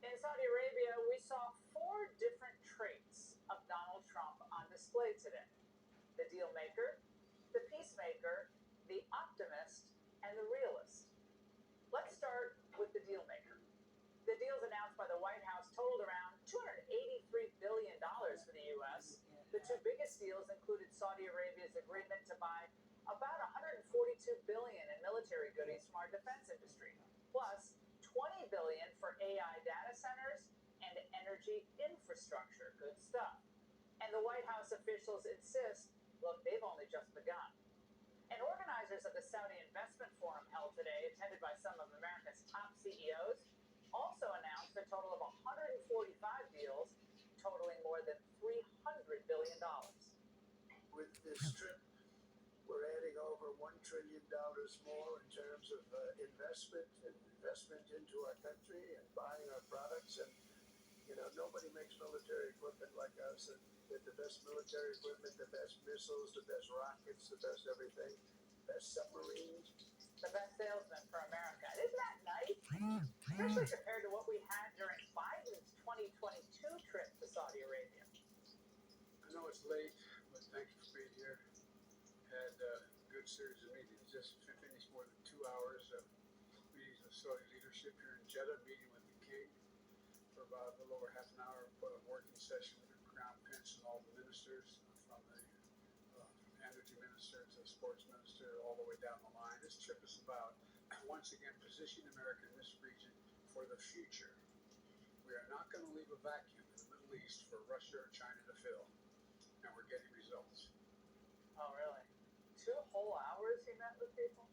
In Saudi Arabia, we saw four different traits of Donald Trump on display today: the dealmaker, the peacemaker, the optimist, and the realist. Let's start with the dealmaker. The deals announced by the White House totaled around $283 billion for the U.S. The two biggest deals included Saudi Arabia's agreement to buy about $142 billion in military goodies from our defense industry, plus $20 billion for AI data centers and energy infrastructure. Good stuff. And the White House officials insist, look, they've only just begun. And organizers of the Saudi Investment Forum held today, attended by some of America's top CEOs, also announced a total of 145 deals totaling more than $300 billion. With this trip, we're adding over $1 trillion more in terms of investment into our country and buying our products. And, nobody makes military equipment like us. And with the best military equipment, the best missiles, the best rockets, the best everything, best submarines. The best salesman for America. Isn't that nice? Especially compared to what we had during Biden's 2022 trip to Saudi Arabia. I know it's late, but thank you for being here. Had a good series of meetings. Just finished more than 2 hours of meetings with Saudi leadership here in Jeddah, meeting with the king for about a little over half an hour, put a working session with the crown prince and all the ministers, from the energy minister to the sports minister, all the way down the line. This trip is about, once again, positioning America in this region for the future. We are not going to leave a vacuum in the Middle East for Russia or China to fill, and we're getting results. Oh, really? 2 whole hours he met with people?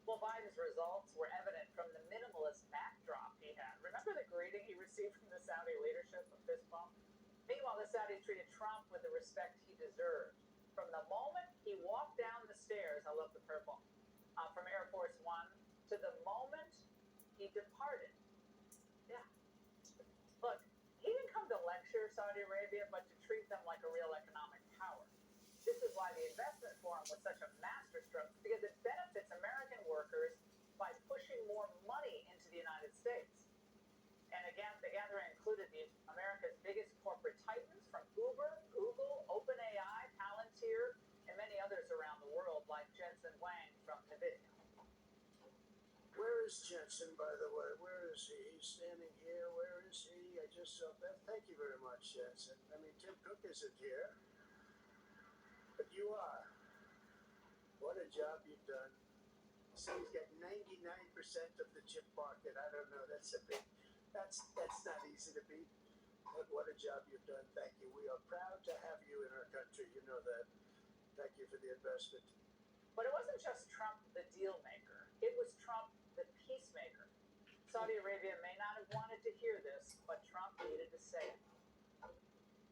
Well, Biden's results were evident from the minimalist backdrop he had. Remember the greeting he received from the Saudi leadership, a fist bump? Meanwhile, the Saudis treated Trump with the respect he deserved. From the moment he walked down the stairs, I love the purple, from Air Force One, to the moment he departed. Yeah. Look, he didn't come to lecture Saudi Arabia, but to treat them like a real economic power. This is why the investment forum was such a masterstroke, because it benefits American workers by pushing more money into the United States. And again, the gathering included America's biggest corporate titans from Uber, Google, OpenAI, Palantir, and many others around the world, like Jensen Huang from NVIDIA. Where is Jensen, by the way? Where is he? He's standing here. Where is he? I just saw that. Thank you very much, Jensen. I mean, Tim Cook isn't here, but you are. What a job you've done. So he's got 99% of the chip market. I don't know. That's not easy to beat. But what a job you've done. Thank you. We are proud to have you in our country. You know that. Thank you for the investment. But it wasn't just Trump the deal maker. It was Trump the peacemaker. Saudi Arabia may not have wanted to hear this, but Trump needed to say it.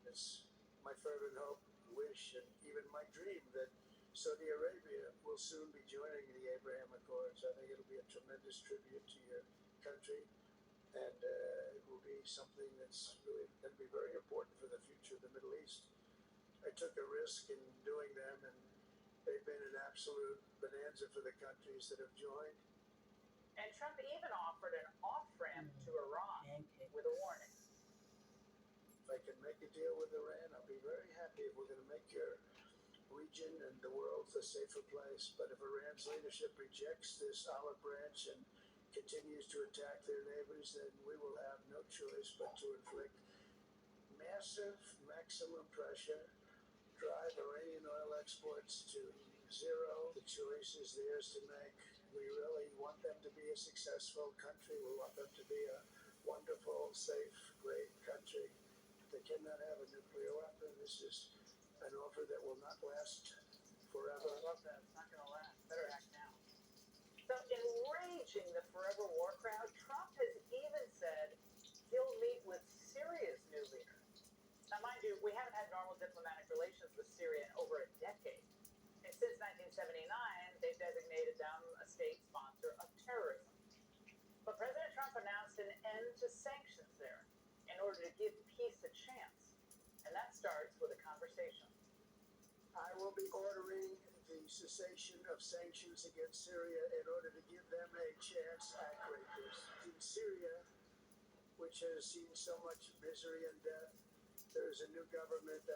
It's my fervent hope, wish, and even my dream that Saudi Arabia will soon be joining the Abraham Accords. I think it'll be a tremendous tribute to your country, and it will be something that's really going to be very important for the future of the Middle East. I took a risk in doing them, and they've been an absolute bonanza for the countries that have joined. And Trump even offered an off-ramp to Iran with a warning. If I can make a deal with Iran, I'll be very happy. If we're going to make your region and the world a safer place. But if Iran's leadership rejects this olive branch and continues to attack their neighbors, then we will have no choice but to inflict massive maximum pressure, drive Iranian oil exports to zero. The choice is theirs to make. We really want them to be a successful country. We want them to be a wonderful, safe, great country. They cannot have a nuclear weapon. This is an offer that will not last forever. I love that. It's not going to last. Better act now. So, enraging the forever war crowd, Trump has even said he'll meet with Syria's new leader. Now, mind you, we haven't had normal diplomatic relations with Syria in over a decade. And since 1979, they've designated them a state sponsor of terrorism. But President Trump announced an end to sanctions there in order to give peace a chance. And that starts with a conversation. I will be ordering the cessation of sanctions against Syria in order to give them a chance. In Syria, which which has seen so much misery and death. There is a new government that